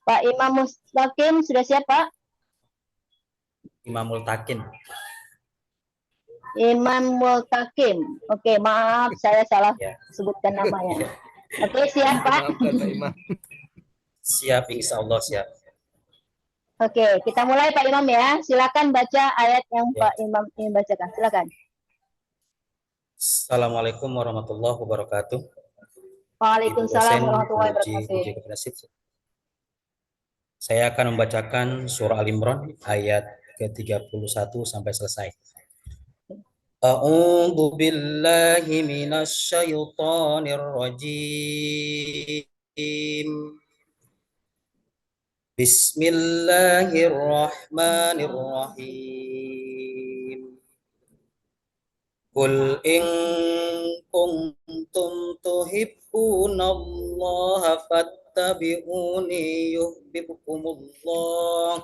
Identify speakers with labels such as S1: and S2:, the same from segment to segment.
S1: Pak Imam Mustaqim sudah siap, Pak?
S2: Imamul Takin.
S1: Imam Mustaqim. Oke, maaf saya salah
S2: Ya.
S1: sebutkan namanya. Oke, siap, Pak?
S3: Maafkan Pak Imam.
S2: Siap, insya Allah siap.
S1: Oke, kita mulai Pak Imam ya. Silakan baca ayat yang
S2: Ya.
S1: Pak Imam ingin bacakan. Silakan.
S2: Assalamualaikum warahmatullahi wabarakatuh. Ibu
S1: Waalaikumsalam
S2: dosen,
S1: warahmatullahi wabarakatuh.
S2: puji kasih. Saya akan membacakan surah Al-Imran ayat ke-31 sampai selesai. A'udzu billahi minasy syaithanir rajim. Bismillahirrahmanirrahim. Qul in kuntum tuhibbunallaha fattabi'uni yuhibbukumullah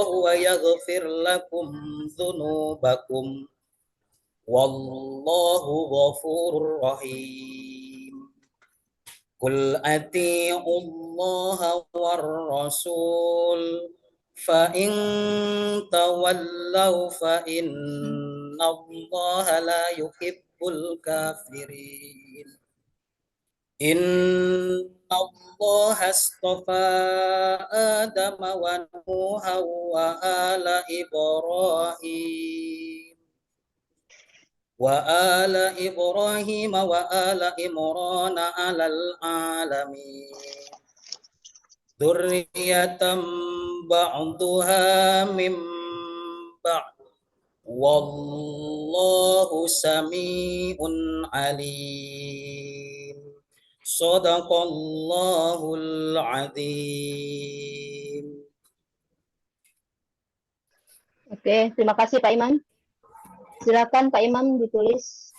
S2: wa yaghfir lakum dzunubakum wallahu ghafurur rahim. Qul ati'ullaha war rasul fa in tawallaw fa innallaha la yuhibbul kafirin. Innallaha astafa Adama wa Nuha wa ala Ibrahim wa ala Imran alal alamin. Dzurriyyatan ba'duha mim ba'd. Wallahu sami'un alim. Shadaqallahul adzim.
S1: Oke, terima kasih Pak Imam. Silakan Pak Imam ditulis.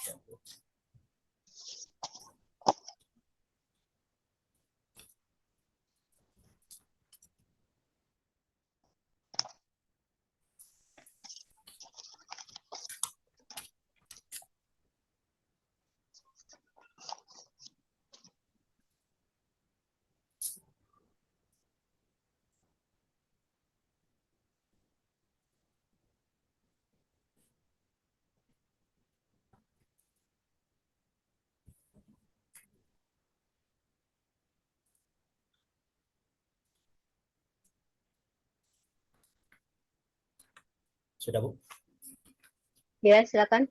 S2: Sudah, Bu?
S1: Ya, silakan.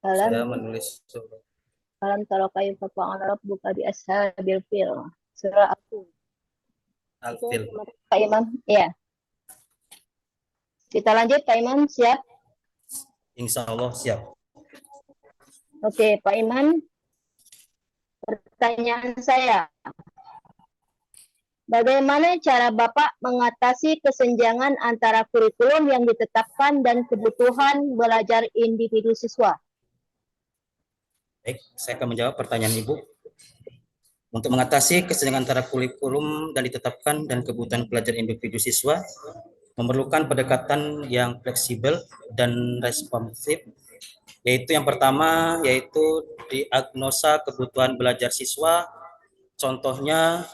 S2: Saya menulis
S1: Alam tara kaifa fa'ala rabbuka bi ashabil fil. Surah
S2: Al-Fil.
S1: Pak Imam, ya. Kita lanjut Pak Imam, siap?
S2: Insya Allah siap.
S1: Oke, Pak Imam. Pertanyaan saya. Bagaimana cara Bapak mengatasi kesenjangan antara kurikulum yang ditetapkan dan kebutuhan belajar individu siswa?
S2: Baik, saya akan menjawab pertanyaan Ibu. Untuk mengatasi kesenjangan antara kurikulum dan ditetapkan dan kebutuhan belajar individu siswa, memerlukan pendekatan yang fleksibel dan responsif, yaitu yang pertama, yaitu diagnosa kebutuhan belajar siswa. Contohnya,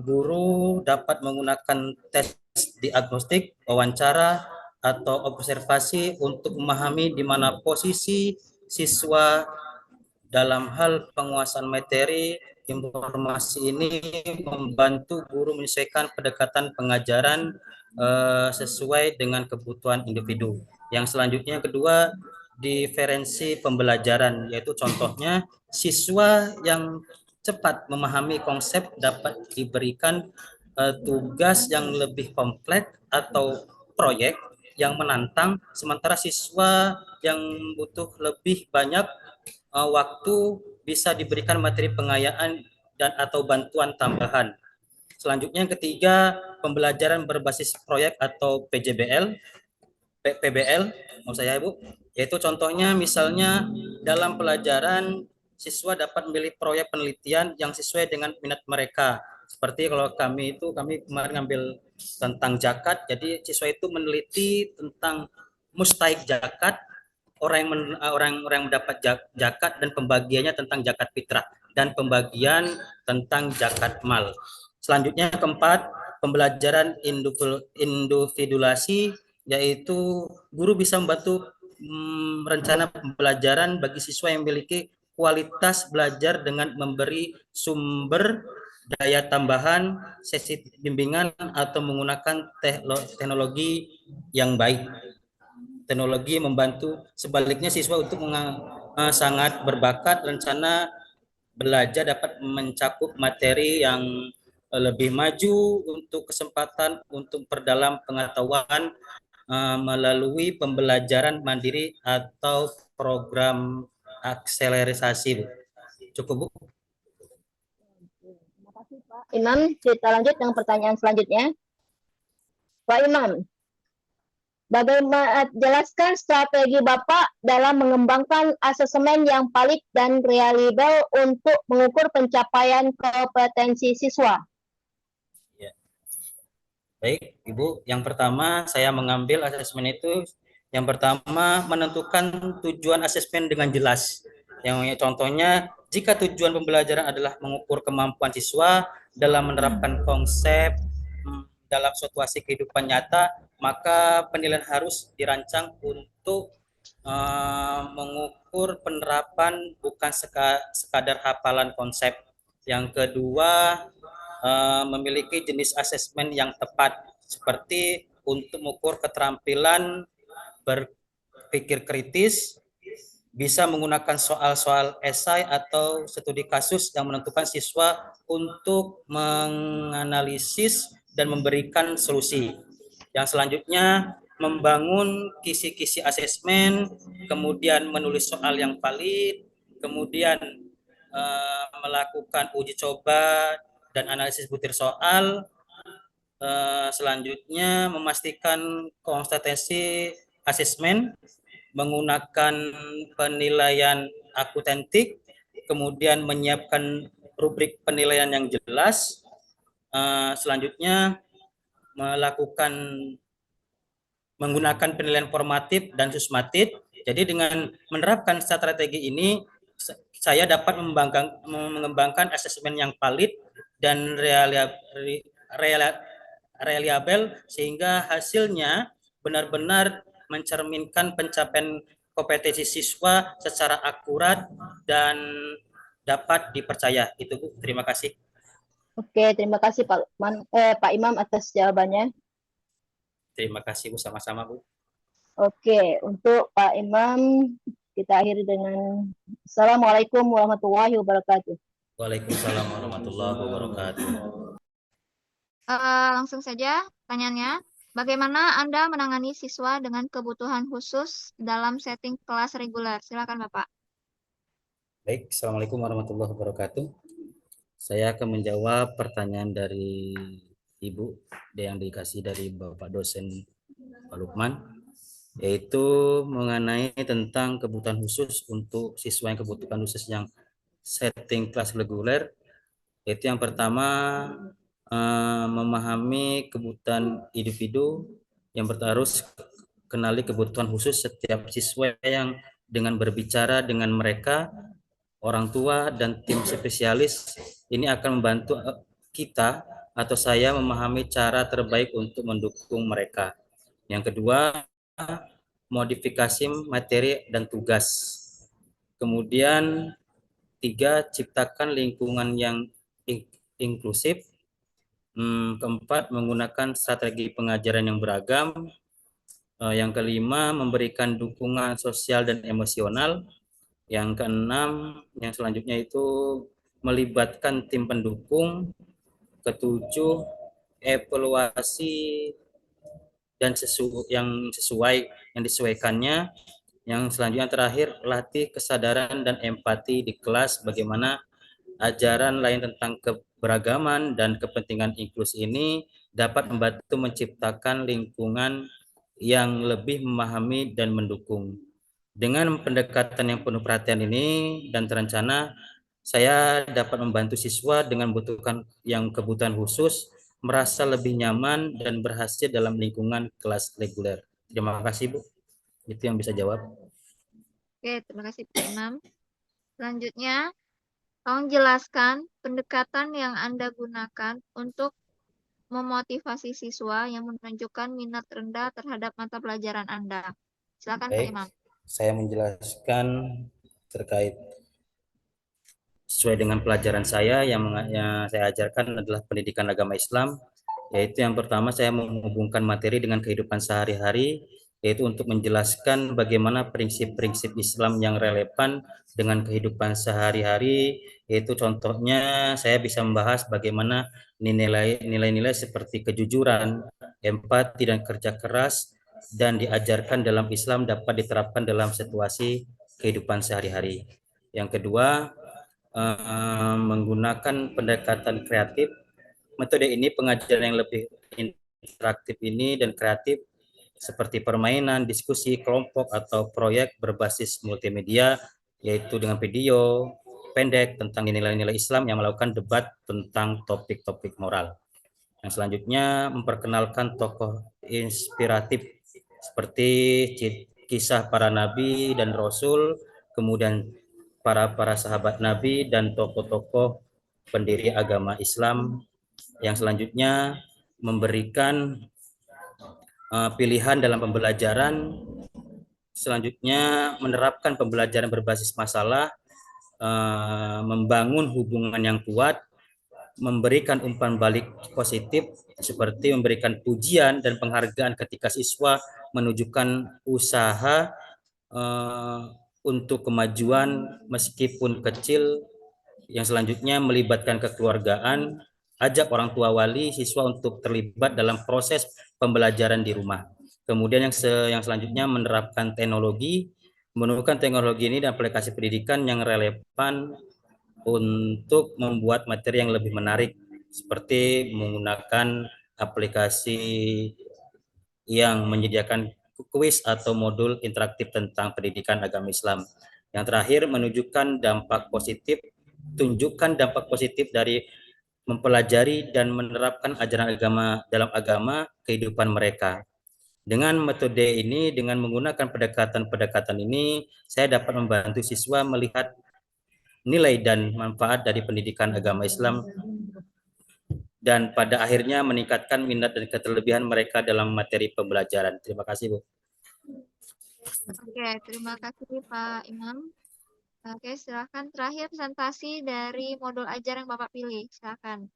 S2: guru dapat menggunakan tes diagnostik, wawancara, atau observasi untuk memahami di mana posisi siswa dalam hal penguasaan materi. Informasi ini membantu guru menyesuaikan pendekatan pengajaran sesuai dengan kebutuhan individu. Yang selanjutnya, kedua, diferensi pembelajaran, yaitu contohnya siswa yang cepat memahami konsep dapat diberikan tugas yang lebih kompleks atau proyek yang menantang, sementara siswa yang butuh lebih banyak waktu bisa diberikan materi pengayaan dan atau bantuan tambahan. Selanjutnya, yang ketiga, pembelajaran berbasis proyek atau PBL, mau saya Ibu, yaitu contohnya misalnya dalam pelajaran siswa dapat memilih proyek penelitian yang sesuai dengan minat mereka. Seperti kalau kami kemarin ngambil tentang zakat, jadi siswa itu meneliti tentang mustahik zakat, orang yang mendapat zakat dan pembagiannya tentang zakat fitrah. dan pembagian tentang zakat mal. Selanjutnya keempat, pembelajaran individuasi, yaitu guru bisa membantu rencana pembelajaran bagi siswa yang memiliki kualitas belajar dengan memberi sumber daya tambahan, sesi bimbingan, atau menggunakan teknologi yang baik. Teknologi membantu sebaliknya siswa untuk sangat berbakat, rencana belajar dapat mencakup materi yang lebih maju untuk kesempatan untuk perdalam pengetahuan melalui pembelajaran mandiri atau program akselerasi, Bu. Cukup, Bu.
S1: Terima kasih, Pak Imam. Kita lanjut dengan pertanyaan selanjutnya. Pak Imam, bagaimana jelaskan strategi Bapak dalam mengembangkan asesmen yang valid dan reliable untuk mengukur pencapaian kompetensi siswa?
S2: Ya. Baik, Ibu. Yang pertama, saya mengambil asesmen itu. Yang pertama, menentukan tujuan asesmen dengan jelas. Yang contohnya, jika tujuan pembelajaran adalah mengukur kemampuan siswa dalam menerapkan konsep dalam situasi kehidupan nyata, maka penilaian harus dirancang untuk mengukur penerapan bukan sekadar hafalan konsep. Yang kedua, memiliki jenis asesmen yang tepat, seperti untuk mengukur keterampilan berpikir kritis, bisa menggunakan soal-soal esai atau studi kasus yang menentukan siswa untuk menganalisis dan memberikan solusi. Yang selanjutnya, membangun kisi-kisi asesmen, kemudian menulis soal yang valid, kemudian melakukan uji coba dan analisis butir soal. Selanjutnya, memastikan konsistensi asesmen menggunakan penilaian akutentik, kemudian menyiapkan rubrik penilaian yang jelas. Selanjutnya, menggunakan penilaian formatif dan susmatif. Jadi dengan menerapkan strategi ini, saya dapat mengembangkan asesmen yang valid dan reliable, sehingga hasilnya benar-benar mencerminkan pencapaian kompetensi siswa secara akurat dan dapat dipercaya. Itu, Bu. Terima kasih.
S1: Oke, terima kasih Pak Imam atas jawabannya.
S2: Terima kasih, Bu. Sama-sama, Bu.
S1: Oke, untuk Pak Imam kita akhiri dengan Assalamualaikum warahmatullahi wabarakatuh.
S2: Waalaikumsalam warahmatullahi wabarakatuh.
S3: Langsung saja pertanyaannya. Bagaimana Anda menangani siswa dengan kebutuhan khusus dalam setting kelas reguler? Silakan Bapak.
S2: Baik, Assalamualaikum warahmatullahi wabarakatuh. Saya akan menjawab pertanyaan dari Ibu yang dikasih dari Bapak dosen Pak Lukman, yaitu mengenai tentang kebutuhan khusus untuk siswa yang kebutuhan khusus yang setting kelas reguler. Yaitu yang pertama, memahami kebutuhan individu. Yang pertama, harus kenali kebutuhan khusus setiap siswa yang dengan berbicara dengan mereka, orang tua, dan tim spesialis, ini akan membantu kita atau saya memahami cara terbaik untuk mendukung mereka. Yang kedua, modifikasi materi dan tugas. Kemudian, tiga, ciptakan lingkungan yang inklusif. Keempat, menggunakan strategi pengajaran yang beragam. Yang kelima, memberikan dukungan sosial dan emosional. Yang keenam, yang selanjutnya itu melibatkan tim pendukung. Ketujuh, evaluasi dan yang sesuai, yang disesuaikannya. Yang selanjutnya terakhir, latih kesadaran dan empati di kelas, bagaimana ajaran lain tentang keberagaman dan kepentingan inklusi ini dapat membantu menciptakan lingkungan yang lebih memahami dan mendukung. Dengan pendekatan yang penuh perhatian ini dan terencana, saya dapat membantu siswa dengan membutuhkan yang kebutuhan khusus merasa lebih nyaman dan berhasil dalam lingkungan kelas reguler. Terima kasih, Bu. Itu yang bisa jawab.
S3: Oke, terima kasih Pak Imam. Selanjutnya, Tolong jelaskan pendekatan yang Anda gunakan untuk memotivasi siswa yang menunjukkan minat rendah terhadap mata pelajaran Anda. Silakan Pak
S2: Baik,
S3: Imam.
S2: saya menjelaskan terkait sesuai dengan pelajaran saya yang saya ajarkan adalah pendidikan agama Islam, yaitu yang pertama saya menghubungkan materi dengan kehidupan sehari-hari, yaitu untuk menjelaskan bagaimana prinsip-prinsip Islam yang relevan dengan kehidupan sehari-hari, yaitu contohnya saya bisa membahas bagaimana nilai-nilai seperti kejujuran, empati, dan kerja keras dan diajarkan dalam Islam dapat diterapkan dalam situasi kehidupan sehari-hari. Yang kedua, menggunakan pendekatan kreatif. Metode ini pengajaran yang lebih interaktif ini dan kreatif seperti permainan, diskusi, kelompok, atau proyek berbasis multimedia, yaitu dengan video pendek tentang nilai-nilai Islam yang melakukan debat tentang topik-topik moral. Yang selanjutnya, memperkenalkan tokoh inspiratif seperti kisah para nabi dan rasul, kemudian para sahabat Nabi dan tokoh-tokoh pendiri agama Islam. Yang selanjutnya memberikan pilihan dalam pembelajaran. Selanjutnya menerapkan pembelajaran berbasis masalah, membangun hubungan yang kuat, memberikan umpan balik positif seperti memberikan pujian dan penghargaan ketika siswa menunjukkan usaha untuk kemajuan meskipun kecil. Yang selanjutnya melibatkan kekeluargaan, ajak orang tua wali siswa untuk terlibat dalam proses pembelajaran di rumah. Kemudian yang selanjutnya menerapkan teknologi, menemukan teknologi ini dan aplikasi pendidikan yang relevan untuk membuat materi yang lebih menarik, seperti menggunakan aplikasi yang menyediakan kuis atau modul interaktif tentang pendidikan agama Islam. Yang terakhir, menunjukkan dampak positif, tunjukkan dampak positif dari mempelajari dan menerapkan ajaran agama dalam agama kehidupan mereka. Dengan metode ini, dengan menggunakan pendekatan-pendekatan ini, saya dapat membantu siswa melihat nilai dan manfaat dari pendidikan agama Islam dan pada akhirnya meningkatkan minat dan keterlebihan mereka dalam materi pembelajaran. Terima kasih, Bu.
S3: Oke, terima kasih Pak Imam. Oke, silakan terakhir presentasi dari modul ajar yang Bapak pilih. Silakan.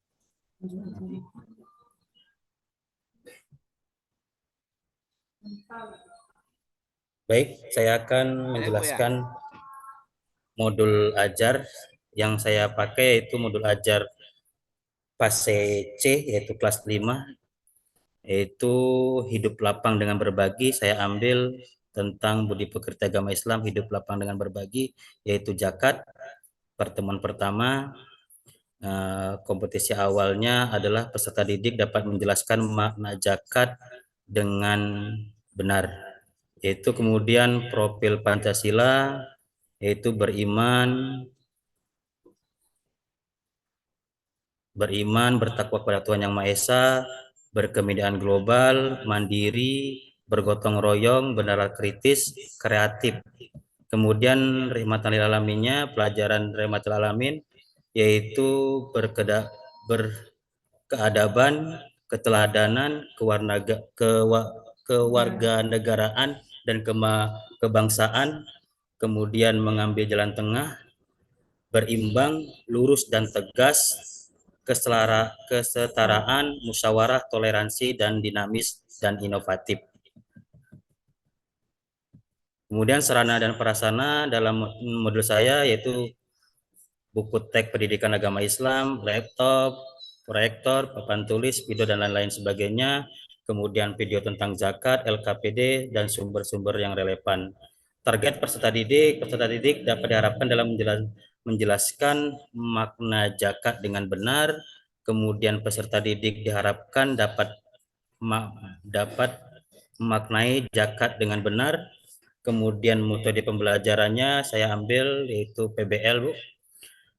S2: Baik, saya akan menjelaskan modul ajar yang saya pakai, yaitu modul ajar fase C, yaitu kelas 5, yaitu hidup lapang dengan berbagi. Saya ambil tentang budi pekerti agama Islam, hidup lapang dengan berbagi, yaitu zakat. Pertemuan pertama, kompetisi awalnya adalah peserta didik dapat menjelaskan makna zakat dengan benar, yaitu kemudian profil Pancasila, yaitu beriman, bertakwa kepada Tuhan Yang Maha Esa, berkemitraan global, mandiri, bergotong royong, benar kritis, kreatif. Kemudian rahmatan lil alaminnya, pelajaran rahmatul alamin, yaitu berkeadaban, keteladanan, kewarganegaraan, dan kebangsaan. Kemudian mengambil jalan tengah, berimbang, lurus dan tegas, kesetaraan, musyawarah, toleransi, dan dinamis dan inovatif. Kemudian sarana dan prasarana dalam modul saya yaitu buku teks pendidikan agama Islam, laptop, proyektor, papan tulis, video, dan lain-lain sebagainya. Kemudian video tentang zakat, LKPD, dan sumber-sumber yang relevan. Target peserta didik dapat diharapkan dalam menjelaskan makna zakat dengan benar. Kemudian peserta didik diharapkan dapat memaknai zakat dengan benar. Kemudian metode pembelajarannya saya ambil yaitu PBL, Bu.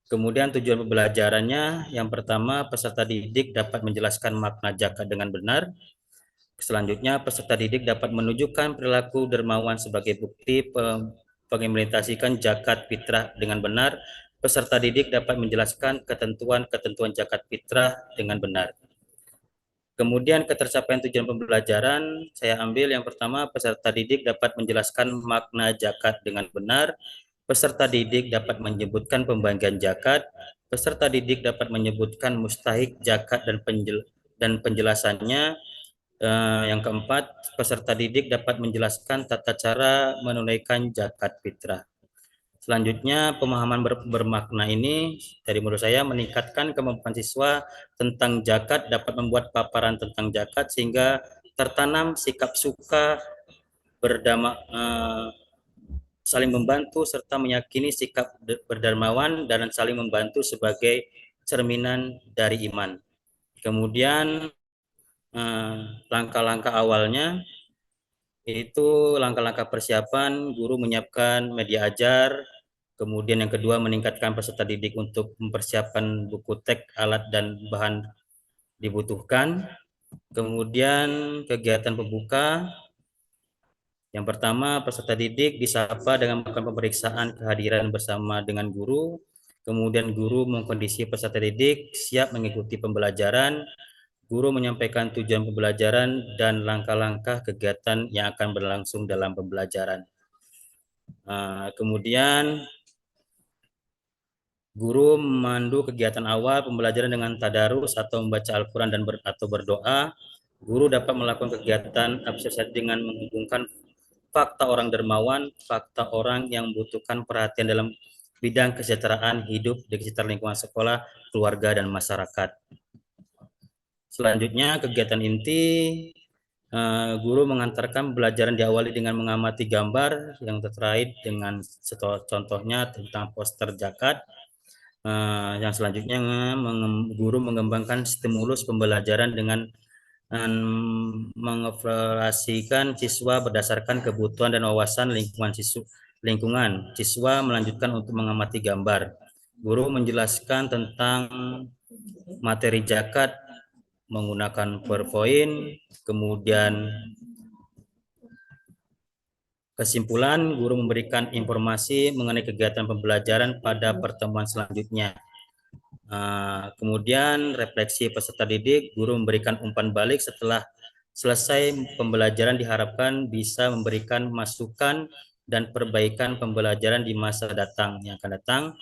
S2: Kemudian tujuan pembelajarannya, yang pertama peserta didik dapat menjelaskan makna zakat dengan benar. Selanjutnya peserta didik dapat menunjukkan perilaku dermawan sebagai bukti pengimplementasikan zakat fitrah dengan benar. Peserta didik dapat menjelaskan ketentuan-ketentuan zakat fitrah dengan benar. Kemudian ketercapaian tujuan pembelajaran, saya ambil yang pertama, peserta didik dapat menjelaskan makna zakat dengan benar, peserta didik dapat menyebutkan pembagian zakat, peserta didik dapat menyebutkan mustahik zakat dan penjelasannya. Yang keempat, peserta didik dapat menjelaskan tata cara menunaikan zakat fitrah. Selanjutnya, pemahaman bermakna ini dari menurut saya meningkatkan kemampuan siswa tentang zakat, dapat membuat paparan tentang zakat sehingga tertanam sikap suka saling membantu serta meyakini sikap berdermawan dan saling membantu sebagai cerminan dari iman. Kemudian langkah-langkah awalnya itu langkah-langkah persiapan, guru menyiapkan media ajar. Kemudian yang kedua, meningkatkan peserta didik untuk mempersiapkan buku teks, alat, dan bahan dibutuhkan. Kemudian kegiatan pembuka. Yang pertama, peserta didik disapa dengan melakukan pemeriksaan kehadiran bersama dengan guru. Kemudian guru mengkondisi peserta didik siap mengikuti pembelajaran. Guru menyampaikan tujuan pembelajaran dan langkah-langkah kegiatan yang akan berlangsung dalam pembelajaran. Kemudian guru memandu kegiatan awal pembelajaran dengan tadarus atau membaca Al-Quran atau berdoa. Guru dapat melakukan kegiatan asosiasi dengan menghubungkan fakta orang dermawan, fakta orang yang membutuhkan perhatian dalam bidang kesejahteraan hidup di sekitar lingkungan sekolah, keluarga, dan masyarakat. Selanjutnya, kegiatan inti, guru mengantarkan pembelajaran diawali dengan mengamati gambar yang terkait dengan contohnya tentang poster zakat. Yang selanjutnya, guru mengembangkan stimulus pembelajaran dengan mengevaluasikan siswa berdasarkan kebutuhan dan wawasan lingkungan. Siswa melanjutkan untuk mengamati gambar. Guru menjelaskan tentang materi zakat menggunakan PowerPoint. Kemudian kesimpulan, guru memberikan informasi mengenai kegiatan pembelajaran pada pertemuan selanjutnya. Kemudian refleksi peserta didik, guru memberikan umpan balik setelah selesai pembelajaran, diharapkan bisa memberikan masukan dan perbaikan pembelajaran di masa datang yang akan datang.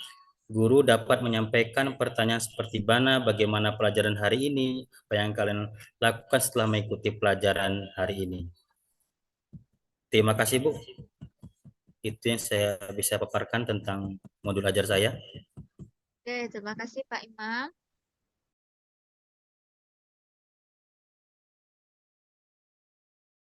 S2: Guru dapat menyampaikan pertanyaan seperti bagaimana pelajaran hari ini, apa yang kalian lakukan setelah mengikuti pelajaran hari ini. Terima kasih, Bu. Itu yang saya bisa paparkan tentang modul ajar saya.
S3: Oke, terima kasih Pak Imam.